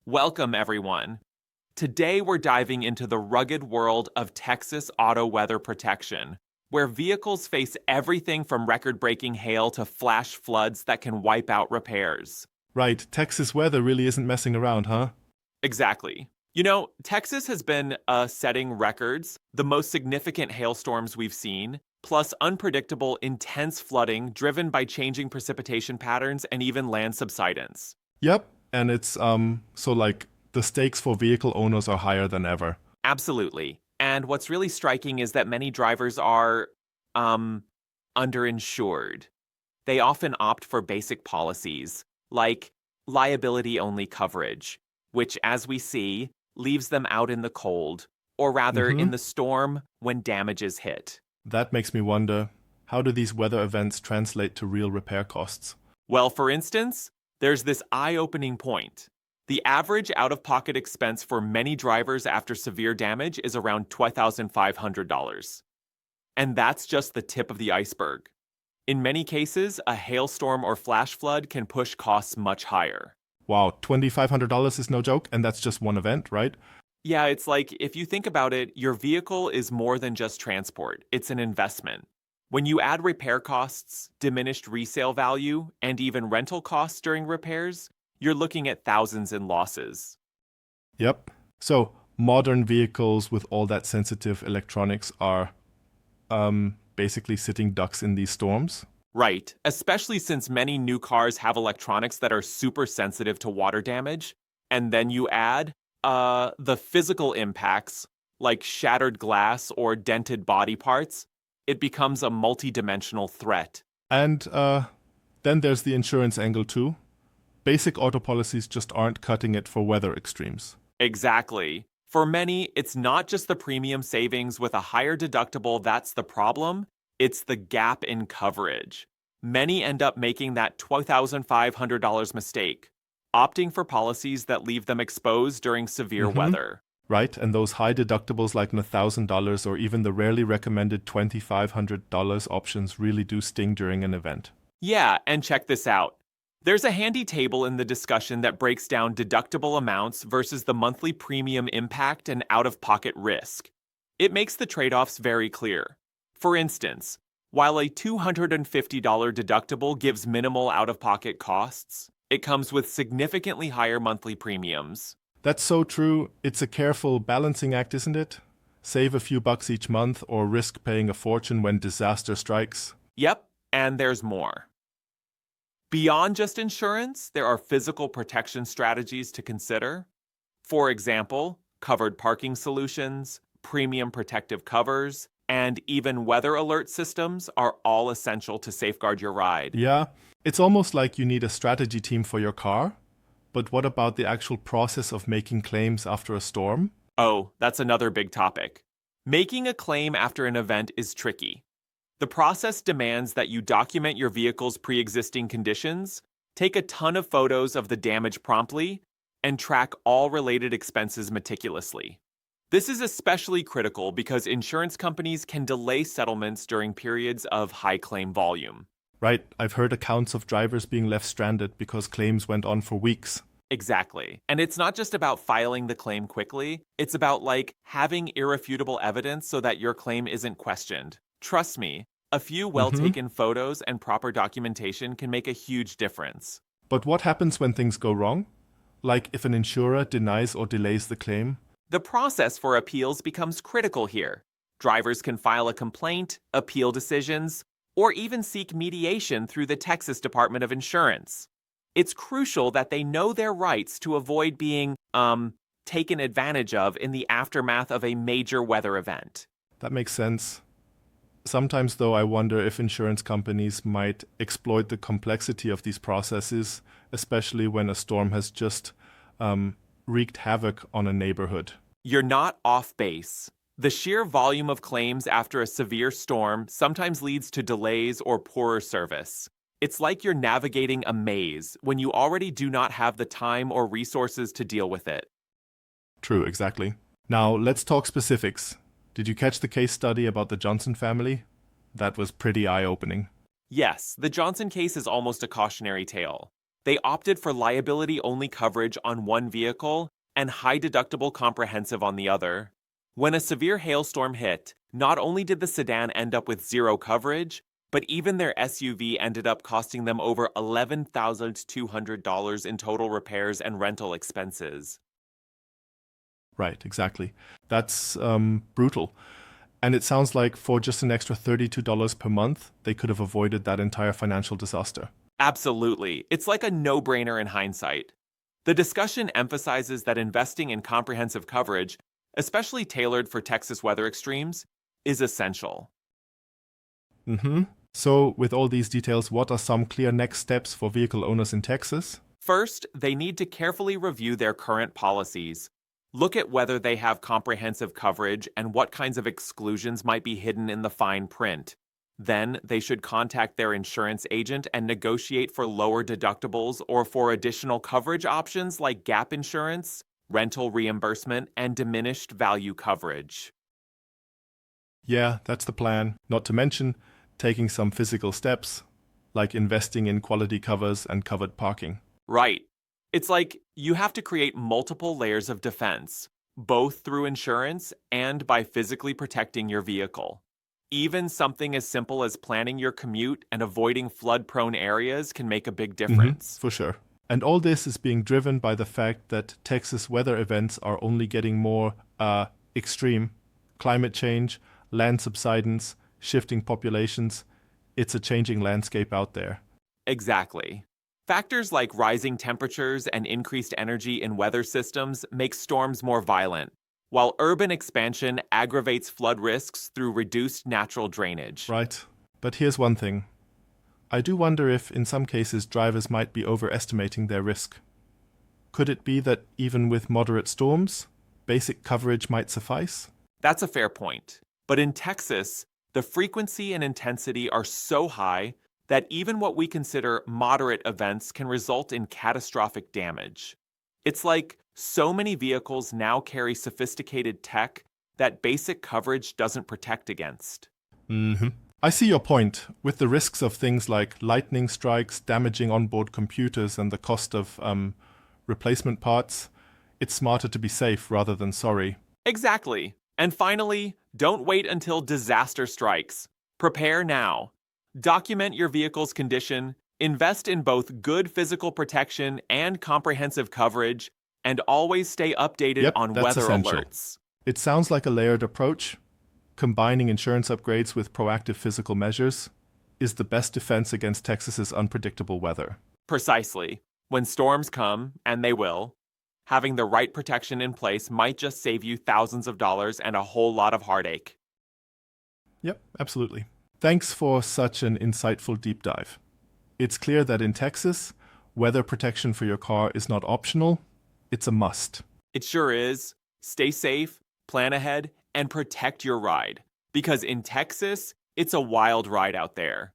Welcome, everyone. Today, we're diving into the rugged world of Texas auto weather protection, where vehicles face everything from record-breaking hail to flash floods that can wipe out repairs. Right, Texas weather really isn't messing around, huh? Exactly. Texas has been setting records, the most significant hailstorms we've seen, plus unpredictable, intense flooding driven by changing precipitation patterns and even land subsidence. Yep, and it's the stakes for vehicle owners are higher than ever. Absolutely. And what's really striking is that many drivers are underinsured. They often opt for basic policies, like liability-only coverage, which, as we see, leaves them out in the cold, or rather in the storm when damage is hit. That makes me wonder, how do these weather events translate to real repair costs? Well, for instance, there's this eye-opening point. The average out-of-pocket expense for many drivers after severe damage is around $2,500. And that's just the tip of the iceberg. In many cases, a hailstorm or flash flood can push costs much higher. Wow, $2,500 is no joke, and that's just one event, right? Yeah, it's like, if you think about it, your vehicle is more than just transport. It's an investment. When you add repair costs, diminished resale value, and even rental costs during repairs, you're looking at thousands in losses. Yep. So, modern vehicles with all that sensitive electronics are basically sitting ducks in these storms. Right, especially since many new cars have electronics that are super sensitive to water damage. And then you add the physical impacts, like shattered glass or dented body parts. It becomes a multi-dimensional threat. And then there's the insurance angle too. Basic auto policies just aren't cutting it for weather extremes. Exactly. For many, it's not just the premium savings with a higher deductible that's the problem, it's the gap in coverage. Many end up making that $2,500 mistake, opting for policies that leave them exposed during severe weather. Right, and those high deductibles like $1,000 or even the rarely recommended $2,500 options really do sting during an event. Yeah, and check this out. There's a handy table in the discussion that breaks down deductible amounts versus the monthly premium impact and out-of-pocket risk. It makes the trade-offs very clear. For instance, while a $250 deductible gives minimal out-of-pocket costs, it comes with significantly higher monthly premiums. That's so true. It's a careful balancing act, isn't it? Save a few bucks each month or risk paying a fortune when disaster strikes. Yep, and there's more. Beyond just insurance, there are physical protection strategies to consider. For example, covered parking solutions, premium protective covers, and even weather alert systems are all essential to safeguard your ride. Yeah, it's almost like you need a strategy team for your car. But what about the actual process of making claims after a storm? Oh, that's another big topic. Making a claim after an event is tricky. The process demands that you document your vehicle's pre-existing conditions, take a ton of photos of the damage promptly, and track all related expenses meticulously. This is especially critical because insurance companies can delay settlements during periods of high claim volume. Right, I've heard accounts of drivers being left stranded because claims went on for weeks. Exactly. And it's not just about filing the claim quickly, it's about having irrefutable evidence so that your claim isn't questioned. Trust me, a few well-taken photos and proper documentation can make a huge difference. But what happens when things go wrong? Like if an insurer denies or delays the claim? The process for appeals becomes critical here. Drivers can file a complaint, appeal decisions, or even seek mediation through the Texas Department of Insurance. It's crucial that they know their rights to avoid being, taken advantage of in the aftermath of a major weather event. That makes sense. Sometimes, though, I wonder if insurance companies might exploit the complexity of these processes, especially when a storm has just wreaked havoc on a neighborhood. You're not off base. The sheer volume of claims after a severe storm sometimes leads to delays or poorer service. It's like you're navigating a maze when you already do not have the time or resources to deal with it. True, exactly. Now, let's talk specifics. Did you catch the case study about the Johnson family? That was pretty eye-opening. Yes, the Johnson case is almost a cautionary tale. They opted for liability-only coverage on one vehicle and high-deductible comprehensive on the other. When a severe hailstorm hit, not only did the sedan end up with zero coverage, but even their SUV ended up costing them over $11,200 in total repairs and rental expenses. Right, exactly. That's brutal. And it sounds like for just an extra $32 per month, they could have avoided that entire financial disaster. Absolutely. It's like a no-brainer in hindsight. The discussion emphasizes that investing in comprehensive coverage, especially tailored for Texas weather extremes, is essential. So, with all these details, what are some clear next steps for vehicle owners in Texas? First, they need to carefully review their current policies. Look at whether they have comprehensive coverage and what kinds of exclusions might be hidden in the fine print. Then, they should contact their insurance agent and negotiate for lower deductibles or for additional coverage options like gap insurance, rental reimbursement, and diminished value coverage. Yeah, that's the plan. Not to mention taking some physical steps, like investing in quality covers and covered parking. Right. It's like you have to create multiple layers of defense, both through insurance and by physically protecting your vehicle. Even something as simple as planning your commute and avoiding flood-prone areas can make a big difference. For sure. And all this is being driven by the fact that Texas weather events are only getting more extreme. Climate change, land subsidence, shifting populations. It's a changing landscape out there. Exactly. Factors like rising temperatures and increased energy in weather systems make storms more violent, while urban expansion aggravates flood risks through reduced natural drainage. Right. But here's one thing. I do wonder if, in some cases, drivers might be overestimating their risk. Could it be that even with moderate storms, basic coverage might suffice? That's a fair point. But in Texas, the frequency and intensity are so high that even what we consider moderate events can result in catastrophic damage. It's like so many vehicles now carry sophisticated tech that basic coverage doesn't protect against. I see your point. With the risks of things like lightning strikes, damaging onboard computers, and the cost of replacement parts, it's smarter to be safe rather than sorry. Exactly. And finally, don't wait until disaster strikes. Prepare now. Document your vehicle's condition, invest in both good physical protection and comprehensive coverage, and always stay updated on that's weather essential. alerts. It sounds like a layered approach. Combining insurance upgrades with proactive physical measures is the best defense against Texas's unpredictable weather. Precisely. When storms come, and they will, having the right protection in place might just save you thousands of dollars and a whole lot of heartache. Yep, absolutely. Thanks for such an insightful deep dive. It's clear that in Texas, weather protection for your car is not optional, it's a must. It sure is. Stay safe, plan ahead, and protect your ride. Because in Texas, it's a wild ride out there.